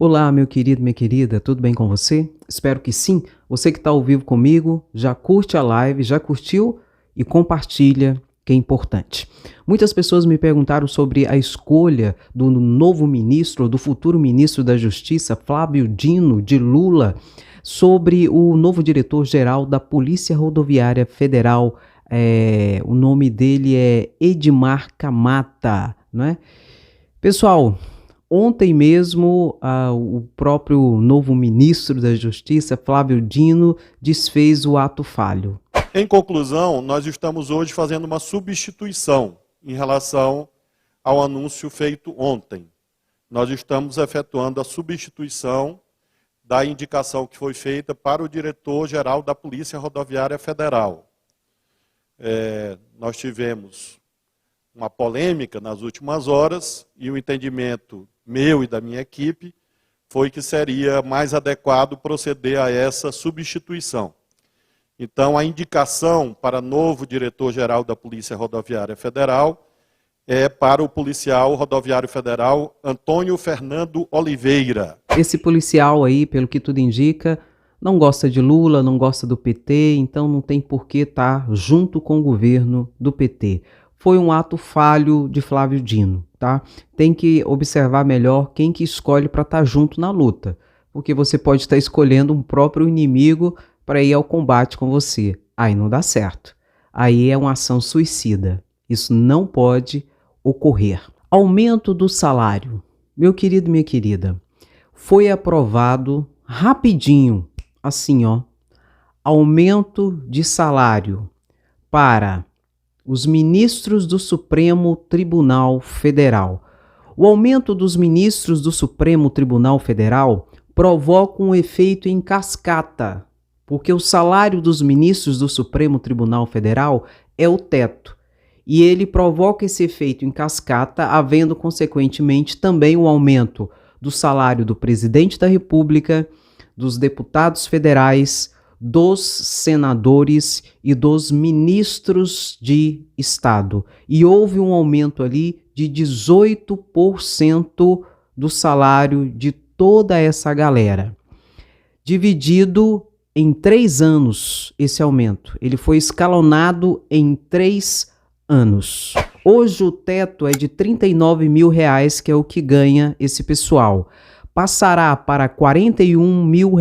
Olá, meu querido, minha querida, tudo bem com você? Espero que sim. Você que está ao vivo comigo, já curte a live, já curtiu e compartilha, que é importante. Muitas pessoas me perguntaram sobre a escolha do novo ministro, do futuro ministro da Justiça, Flávio Dino, de Lula, sobre o novo diretor-geral da Polícia Rodoviária Federal. O nome dele é Edmar Camata, não é? Pessoal, ontem mesmo, o próprio novo ministro da Justiça, Flávio Dino, desfez o ato falho. Em conclusão, nós estamos hoje fazendo uma substituição em relação ao anúncio feito ontem. Nós estamos efetuando a substituição da indicação que foi feita para o diretor-geral da Polícia Rodoviária Federal. Nós tivemos uma polêmica nas últimas horas e o entendimento meu e da minha equipe foi que seria mais adequado proceder a essa substituição. Então, a indicação para novo diretor-geral da Polícia Rodoviária Federal é para o policial rodoviário federal Antônio Fernando Oliveira. Esse policial aí, pelo que tudo indica, não gosta de Lula, não gosta do PT, então não tem por que estar junto com o governo do PT. Foi um ato falho de Flávio Dino, tá? Tem que observar melhor quem que escolhe para estar junto na luta, porque você pode estar escolhendo um próprio inimigo para ir ao combate com você. Aí não dá certo. Aí é uma ação suicida. Isso não pode ocorrer. Aumento do salário. Meu querido, minha querida, foi aprovado rapidinho, assim, ó, aumento de salário para os ministros do Supremo Tribunal Federal. O aumento dos ministros do Supremo Tribunal Federal provoca um efeito em cascata, porque o salário dos ministros do Supremo Tribunal Federal é o teto, e ele provoca esse efeito em cascata, havendo consequentemente também o aumento do salário do presidente da República, dos deputados federais, dos senadores e dos ministros de Estado. E houve um aumento ali de 18% do salário de toda essa galera. Dividido em 3 anos esse aumento. Ele foi escalonado em 3 anos. Hoje o teto é de R$39 mil, que é o que ganha esse pessoal. Passará para R$41 mil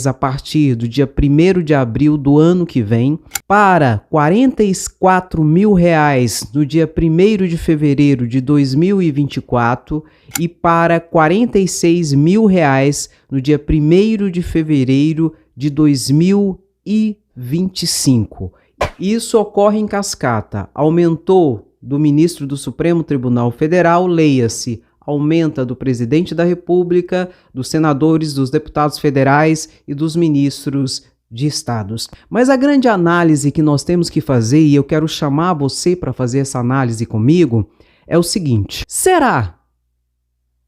a partir do dia 1º de abril do ano que vem, para R$44 mil no dia 1º de fevereiro de 2024 e para R$46 mil no dia 1º de fevereiro de 2025. Isso ocorre em cascata. Aumentou do ministro do Supremo Tribunal Federal, leia-se, aumenta do presidente da República, dos senadores, dos deputados federais e dos ministros de estados. Mas a grande análise que nós temos que fazer, e eu quero chamar você para fazer essa análise comigo, é o seguinte: será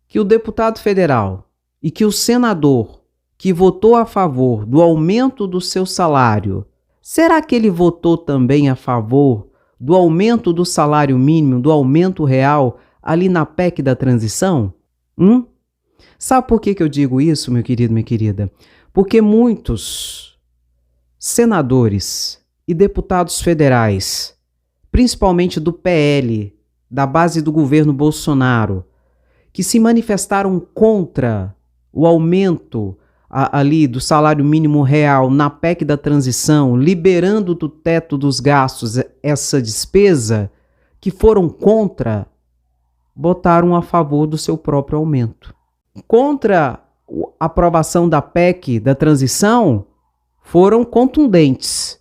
que o deputado federal e que o senador que votou a favor do aumento do seu salário, será que ele votou também a favor do aumento do salário mínimo, do aumento real, ali na PEC da transição? Sabe por que eu digo isso, meu querido, minha querida? Porque muitos senadores e deputados federais, principalmente do PL, da base do governo Bolsonaro, que se manifestaram contra o aumento ali do salário mínimo real na PEC da transição, liberando do teto dos gastos essa despesa, que foram contra, botaram a favor do seu próprio aumento. Contra a aprovação da PEC da transição, foram contundentes.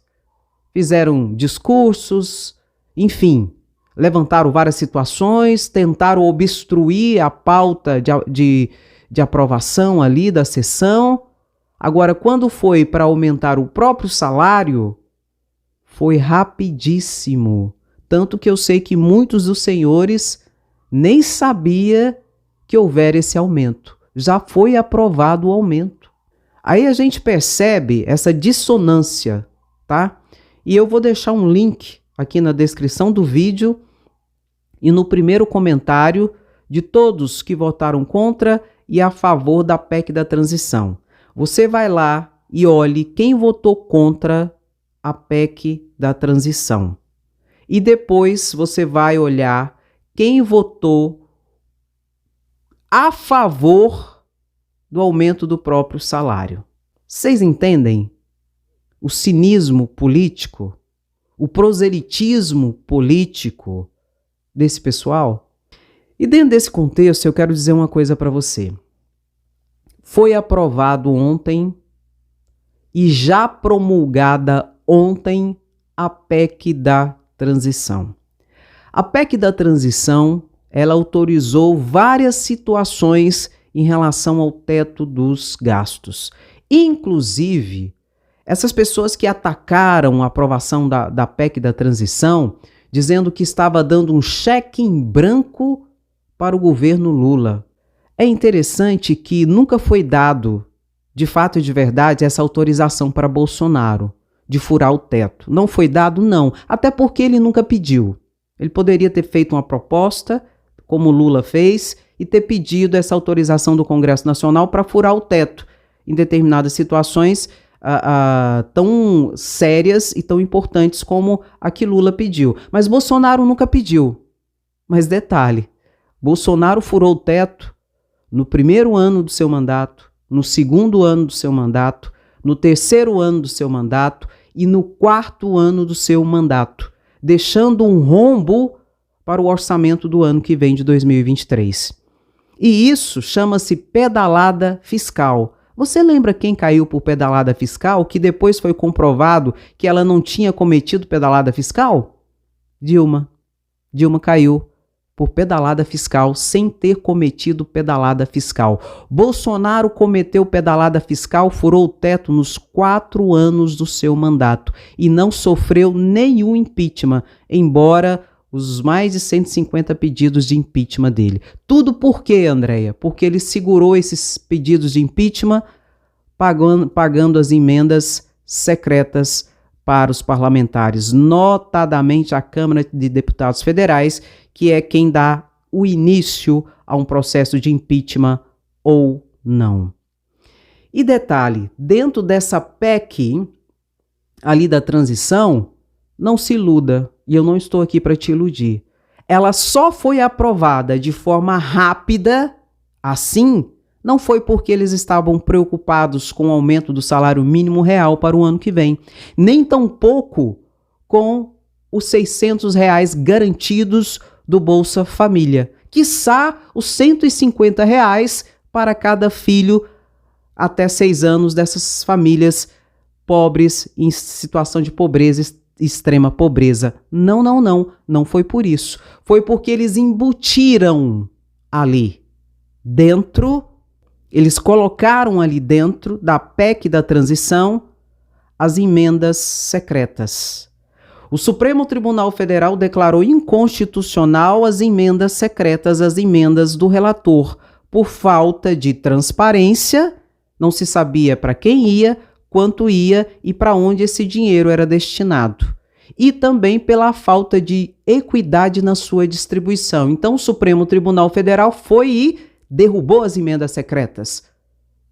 Fizeram discursos, enfim, levantaram várias situações, tentaram obstruir a pauta de aprovação ali da sessão. Agora, quando foi para aumentar o próprio salário, foi rapidíssimo. Tanto que eu sei que muitos dos senhores nem sabia que houvera esse aumento. Já foi aprovado o aumento. Aí a gente percebe essa dissonância, tá? E eu vou deixar um link aqui na descrição do vídeo e no primeiro comentário de todos que votaram contra e a favor da PEC da transição. Você vai lá e olhe quem votou contra a PEC da transição. E depois você vai olhar quem votou a favor do aumento do próprio salário. Vocês entendem o cinismo político, o proselitismo político desse pessoal? E dentro desse contexto eu quero dizer uma coisa para você. Foi aprovado ontem e já promulgada ontem a PEC da transição. A PEC da transição, ela autorizou várias situações em relação ao teto dos gastos. Inclusive, essas pessoas que atacaram a aprovação da PEC da transição, dizendo que estava dando um cheque em branco para o governo Lula. É interessante que nunca foi dado, de fato e de verdade, essa autorização para Bolsonaro de furar o teto. Não foi dado, não. Até porque ele nunca pediu. Ele poderia ter feito uma proposta, como Lula fez, e ter pedido essa autorização do Congresso Nacional para furar o teto em determinadas situações tão sérias e tão importantes como a que Lula pediu. Mas Bolsonaro nunca pediu. Mas detalhe, Bolsonaro furou o teto no primeiro ano do seu mandato, no segundo ano do seu mandato, no terceiro ano do seu mandato e no quarto ano do seu mandato, deixando um rombo para o orçamento do ano que vem de 2023. E isso chama-se pedalada fiscal. Você lembra quem caiu por pedalada fiscal, que depois foi comprovado que ela não tinha cometido pedalada fiscal? Dilma. Dilma caiu por pedalada fiscal sem ter cometido pedalada fiscal. Bolsonaro cometeu pedalada fiscal, furou o teto nos 4 anos do seu mandato e não sofreu nenhum impeachment, embora os mais de 150 pedidos de impeachment dele. Tudo por quê, Andréia? Porque ele segurou esses pedidos de impeachment pagando as emendas secretas para os parlamentares, notadamente a Câmara de Deputados Federais, que é quem dá o início a um processo de impeachment ou não. E detalhe, dentro dessa PEC ali da transição, não se iluda, e eu não estou aqui para te iludir. Ela só foi aprovada de forma rápida, assim, não foi porque eles estavam preocupados com o aumento do salário mínimo real para o ano que vem, nem tampouco com os R$600 garantidos do Bolsa Família, quiçá os R$150 para cada filho até 6 anos dessas famílias pobres em situação de pobreza, extrema pobreza. Não foi por isso. Foi porque eles embutiram ali dentro, eles colocaram ali dentro da PEC da transição as emendas secretas. O Supremo Tribunal Federal declarou inconstitucional as emendas secretas, as emendas do relator, por falta de transparência, não se sabia para quem ia, quanto ia e para onde esse dinheiro era destinado. E também pela falta de equidade na sua distribuição. Então o Supremo Tribunal Federal foi e derrubou as emendas secretas.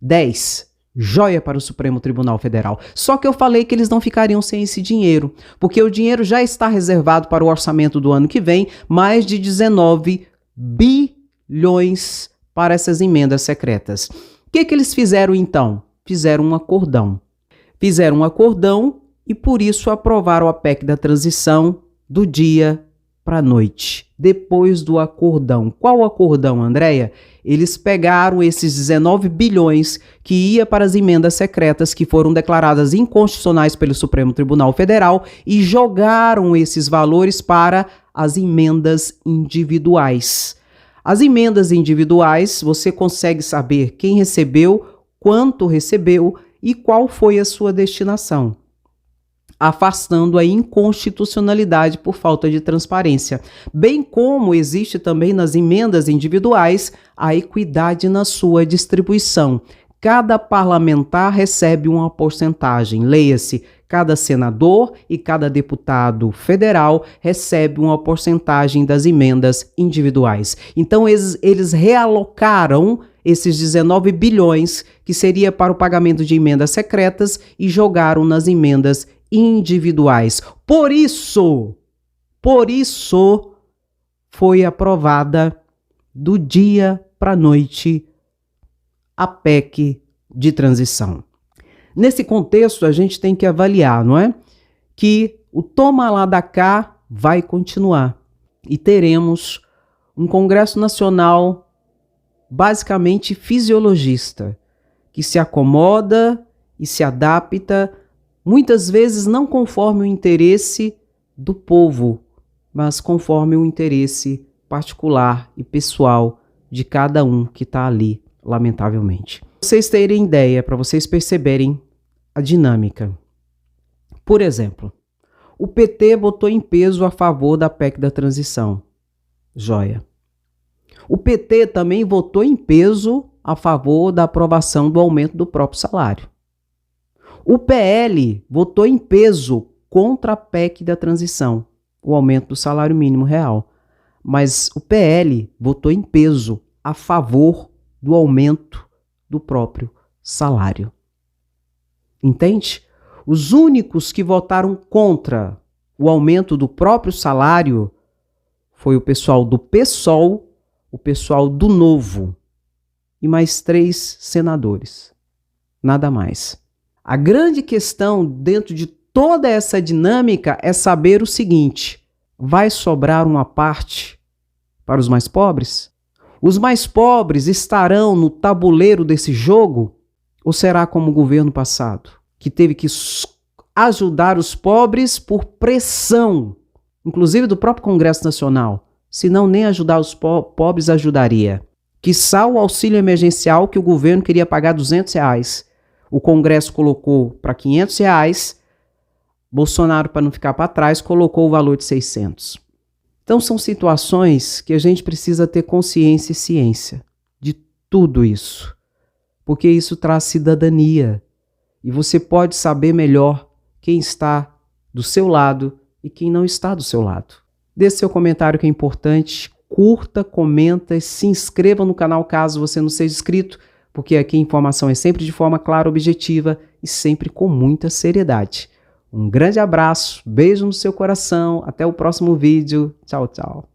10. Joia para o Supremo Tribunal Federal. Só que eu falei que eles não ficariam sem esse dinheiro, porque o dinheiro já está reservado para o orçamento do ano que vem, mais de 19 bilhões para essas emendas secretas. O que eles fizeram então? Fizeram um acordão. E por isso aprovaram a PEC da transição do dia para a noite, depois do acordão. Qual acordão, Andréia? Eles pegaram esses 19 bilhões que ia para as emendas secretas que foram declaradas inconstitucionais pelo Supremo Tribunal Federal e jogaram esses valores para as emendas individuais. As emendas individuais, você consegue saber quem recebeu, quanto recebeu e qual foi a sua destinação, afastando a inconstitucionalidade por falta de transparência, bem como existe também nas emendas individuais a equidade na sua distribuição. Cada parlamentar recebe uma porcentagem, leia-se, cada senador e cada deputado federal recebe uma porcentagem das emendas individuais. Então eles realocaram esses 19 bilhões que seria para o pagamento de emendas secretas e jogaram nas emendas individuais. Por isso foi aprovada do dia para a noite a PEC de transição. Nesse contexto, a gente tem que avaliar, não é? Que o toma lá da cá vai continuar e teremos um Congresso Nacional basicamente fisiologista, que se acomoda e se adapta, muitas vezes não conforme o interesse do povo, mas conforme o interesse particular e pessoal de cada um que está ali, lamentavelmente. Pra vocês terem ideia, para vocês perceberem a dinâmica. Por exemplo, o PT votou em peso a favor da PEC da transição. Joia. O PT também votou em peso a favor da aprovação do aumento do próprio salário. O PL votou em peso contra a PEC da transição, o aumento do salário mínimo real. Mas o PL votou em peso a favor do aumento do próprio salário. Entende? Os únicos que votaram contra o aumento do próprio salário foi o pessoal do PSOL, o pessoal do Novo e mais 3 senadores. Nada mais. A grande questão dentro de toda essa dinâmica é saber o seguinte: vai sobrar uma parte para os mais pobres? Os mais pobres estarão no tabuleiro desse jogo? Ou será como o governo passado, que teve que ajudar os pobres por pressão, inclusive do próprio Congresso Nacional? Senão nem ajudar os pobres ajudaria. Quiçá o auxílio emergencial que o governo queria pagar R$200. O Congresso colocou para R$500. Bolsonaro, para não ficar para trás, colocou o valor de 600. Então são situações que a gente precisa ter consciência e ciência de tudo isso. Porque isso traz cidadania. E você pode saber melhor quem está do seu lado e quem não está do seu lado. Deixe seu comentário que é importante, curta, comenta e se inscreva no canal caso você não seja inscrito, porque aqui a informação é sempre de forma clara, objetiva e sempre com muita seriedade. Um grande abraço, beijo no seu coração, até o próximo vídeo, tchau, tchau.